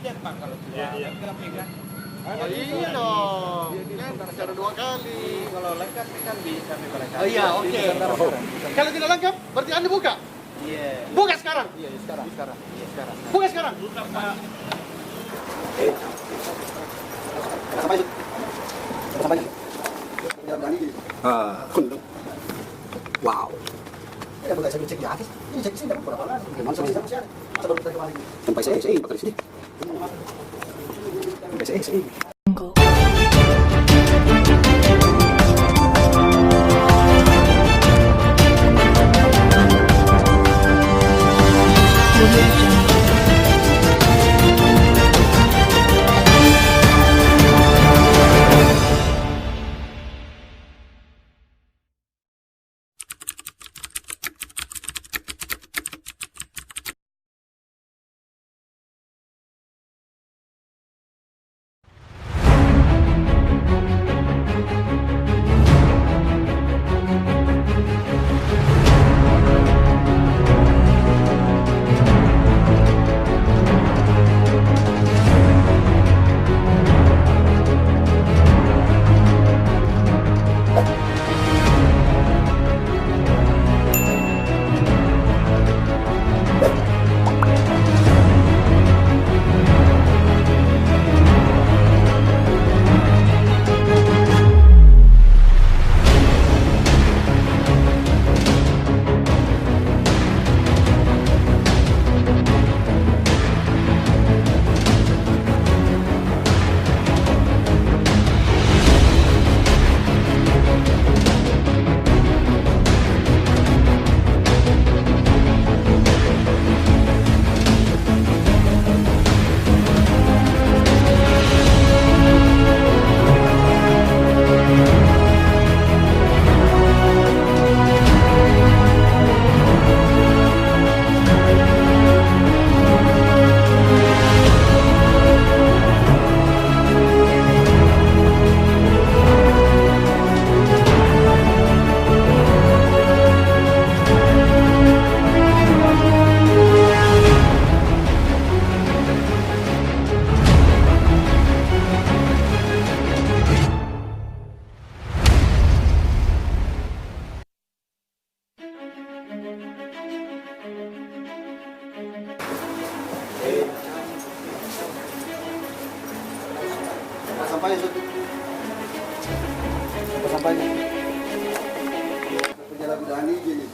presiden Pak kalau sudah kena pegang. Oh iya dong, kan secara 2 kali. Kalau lengkap kan bisa mereka. Oh iya, oke. Kalau tidak lengkap, berarti Anda buka? Iya. Buka sekarang? Iya, sekarang. Iya, sekarang. Buka sekarang? Buka Pak. Wow. Boleh saya cek di atas. Ini cek di sini dapat berapa lama? Gimana sih? Masa baru kita kemarin? Sampai saya pakai di sini. Sampai saya. Sampainya Sud. Sampainya. Penjara Budani gini.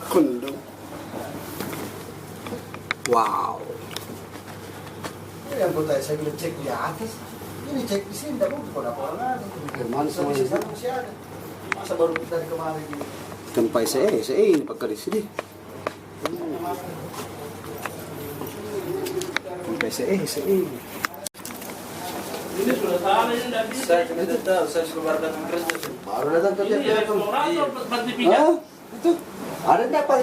Kundung. Wow. Yang bertanya saya bilang cek di atas. Ini cek di sini, tidak mungkin ada orang lagi. Gimana semuanya? Masih ada. Masa baru kita dari kemarin gini. Sampai saya ini pakai di sini. Sampai saya ini. Ini sudah salah, ini tidak bisa. Saya tidak tahu, saya sudah baru datang kerja. Baru datang kerja. Ini eksplorator panti pijat. Itu. Ada enggak Pak?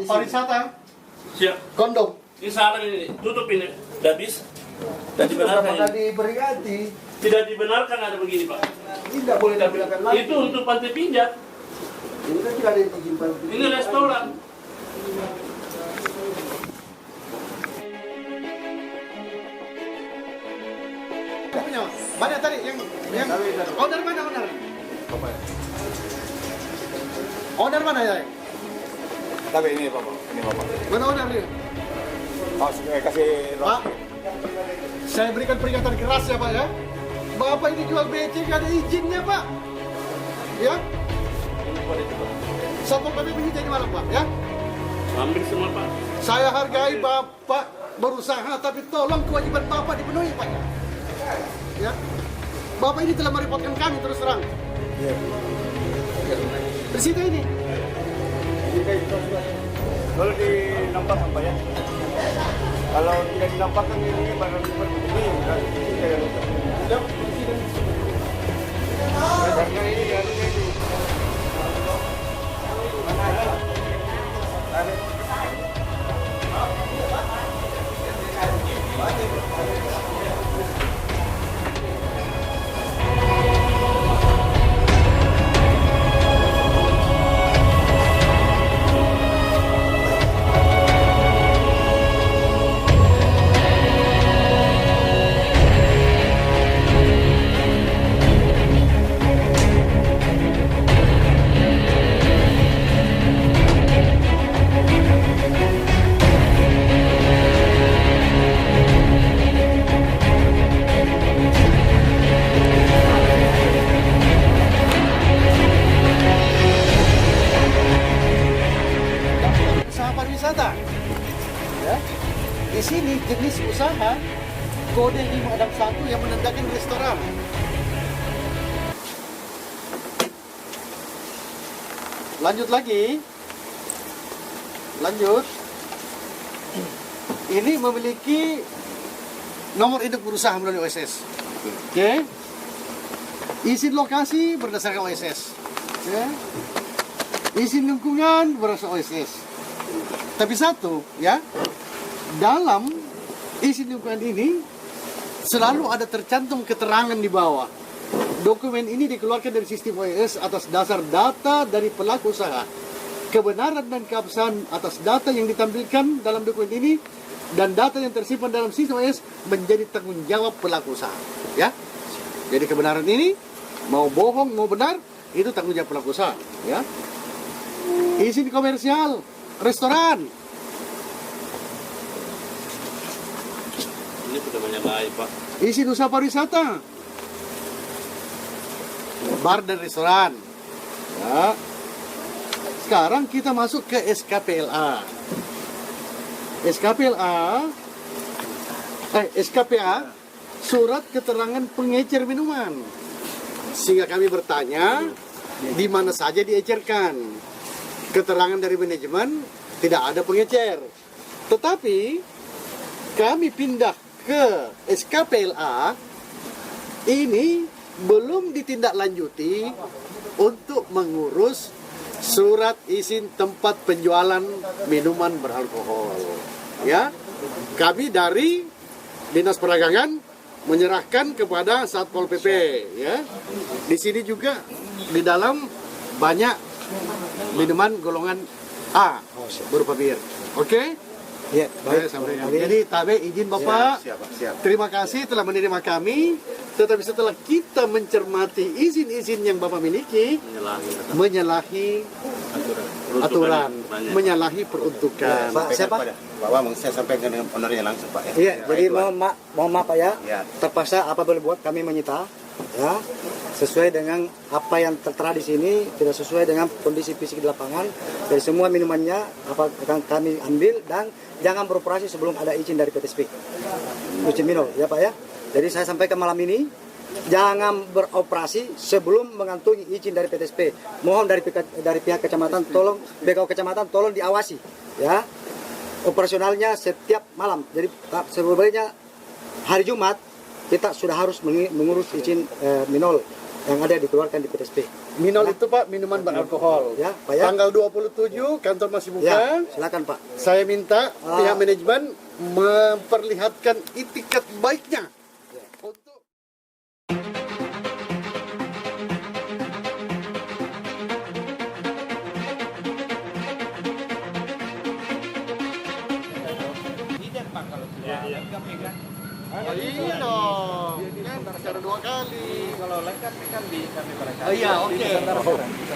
Pariwisata, Siap. kondom. Ini salah ini, tutup ini. Tidak bisa. Tidak dibenarkan Sudah ini. diberi ganti. Tidak dibenarkan ada begini Pak. Tidak boleh digunakan lagi. Itu untuk panti pijat. Ini kan tidak ada yang izin panti. Ini restoran. Punya banyak tadi yang owner mana owner? Owner mana ya? Tapi ini Bapak, Mana owner dia? kasih Pak, saya berikan peringatan keras ya Pak ya. Bapak ini jual BC nggak ada izinnya Pak. Ya? Satpol PP ini jadi malam Pak ya. Ambil semua Pak. Saya hargai Bapak berusaha, tapi tolong kewajiban Bapak dipenuhi Pak. Ya. Bapak ini telah merepotkan kami terus terang. Iya. Di situ ini. Kalau dinampakkan Pak ya. Kalau tidak dinampakkan ini baru seperti ini. Karena ini harusnya itu. Di sini jenis usaha kode 561 yang menandakan restoran. Lanjut lagi. Lanjut. Ini memiliki nomor induk berusaha melalui OSS. Oke. Izin lokasi berdasarkan OSS. Oke. Izin lingkungan berdasarkan OSS. Tapi satu, ya. Dalam izin lingkungan ini selalu ada tercantum keterangan di bawah. Dokumen ini dikeluarkan dari sistem OSS atas dasar data dari pelaku usaha. Kebenaran dan keabsahan atas data yang ditampilkan dalam dokumen ini dan data yang tersimpan dalam sistem OSS menjadi tanggung jawab pelaku usaha. Ya, jadi kebenaran ini mau bohong mau benar itu tanggung jawab pelaku usaha. Ya, izin komersial restoran. Ini sudah menyalahi, Pak. Izin usaha pariwisata, bar dan restoran. Ya. Sekarang kita masuk ke SKPLA. SKPA, surat keterangan pengecer minuman. Sehingga kami bertanya, di mana saja diecerkan? Keterangan dari manajemen tidak ada pengecer. Tetapi kami pindah ke SKPLA, ini belum ditindaklanjuti untuk mengurus surat izin tempat penjualan minuman beralkohol. Ya, kami dari Dinas Perdagangan menyerahkan kepada Satpol PP. Ya, di sini juga di dalam banyak minuman golongan A berupa bir. Oke? Ya, baik. Jadi Tabe izin Bapak. Siap. Terima kasih telah menerima kami. Tetapi setelah kita mencermati izin-izin yang Bapak miliki, menyalahi aturan, menyalahi peruntukan. Pak, siapa? Bapak, saya sampaikan dengan ownernya langsung, Pak. Iya, jadi mohon maaf Pak ya. Ya. Terpaksa apa boleh buat kami menyita, ya, sesuai dengan apa yang tertera di sini, tidak sesuai dengan kondisi fisik di lapangan. Dari semua minumannya apa akan kami ambil dan jangan beroperasi sebelum ada izin dari PTSP. Izin minum, ya Pak ya. Jadi saya sampaikan malam ini, jangan beroperasi sebelum mengantongi izin dari PTSP. Mohon dari pihak kecamatan, tolong BKU kecamatan tolong diawasi, ya. Operasionalnya setiap malam. Jadi sebenarnya hari Jumat kita sudah harus mengurus izin minol yang ada dikeluarkan di PTSP. Minol itu Pak, minuman beralkohol. Ya, Pak ya. Tanggal 27 kantor masih buka. Ya, silakan Pak. Saya minta pihak manajemen memperlihatkan itikat baiknya untuk iya dong, kan secara 2 kali. Kalau lengkap kan bisa mereka. Oh iya, oke.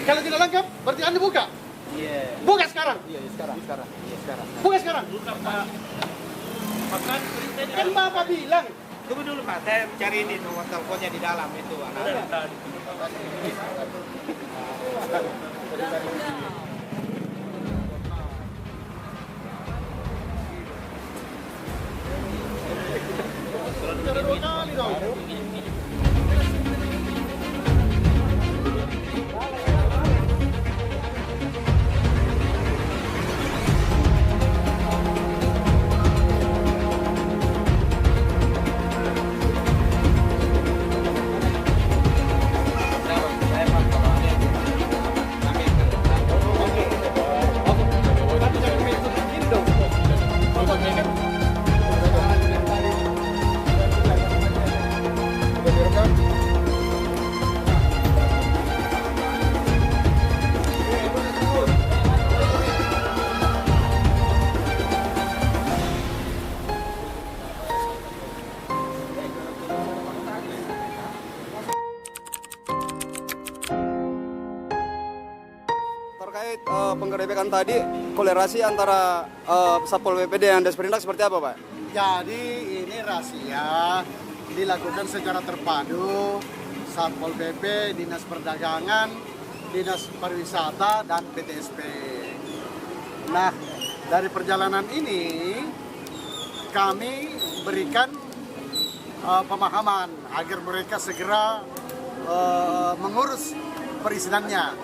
Kalau tidak lengkap, berarti Anda buka? Iya. Buka sekarang? Iya, sekarang. Iya, sekarang. Buka sekarang? Buka, Pak. Makan perintahnya. Kan Bapak bilang. Tunggu dulu, Pak. Saya cari ini nomor teleponnya di dalam itu. Dari tadi. Secara 2 kali dong. Terkait penggerebekan tadi, kolerasi antara Satpol PP dan Desperindak seperti apa, Pak? Jadi ini rahasia dilakukan secara terpadu Satpol PP, Dinas Perdagangan, Dinas Pariwisata, dan PTSP. Nah, dari perjalanan ini kami berikan pemahaman agar mereka segera mengurus perizinannya.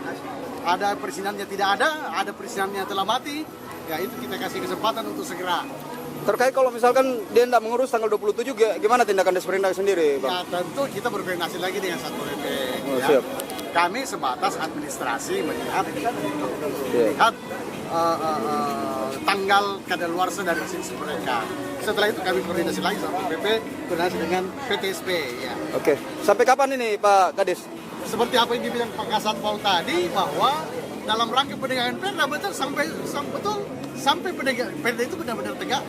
Ada perizinannya tidak ada perizinannya telah mati, ya itu kita kasih kesempatan untuk segera. Terkait kalau misalkan dia tidak mengurus tanggal 27, gimana tindakan Desperindak sendiri, Bang? Ya tentu kita berkoordinasi lagi dengan Satpol PP. Oh, Ya. siap. Kami sebatas administrasi melihat Siap. tanggal kadaluarsa dari lisensi mereka. Setelah itu kami koordinasi lagi sama PP, koordinasi dengan PTSP. Ya. Oke. Sampai kapan ini Pak Kadis? Seperti apa yang dibilang Pak Kasatpol tadi, bahwa dalam rangka penegakan perda betul sampai perda itu benar-benar tegak.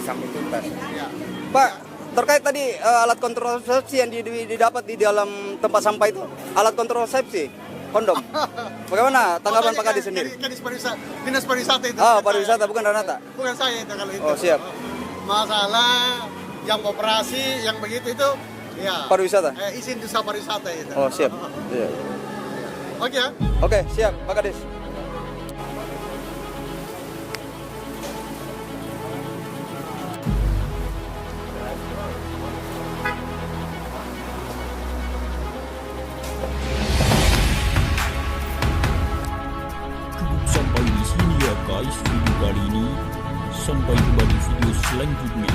Sampai tuntas. Ya. Pak, terkait tadi alat kontrasepsi yang didapat di dalam tempat sampah itu, alat kontrasepsi, kondom. Bagaimana tanggapan Pak Kadis sendiri? Dinas pariwisata itu. Oh, pariwisata bukan Ranata. Bukan saya itu kalau itu. Oh, siap. Masalah yang operasi yang begitu itu, ya. Pariwisata. Izin usaha pariwisata itu. Oh, siap. Iya. Oke ya. Oke, siap Pak Kadis. Cukup sampai di sini ya guys video kali ini. Sampai jumpa di video selanjutnya.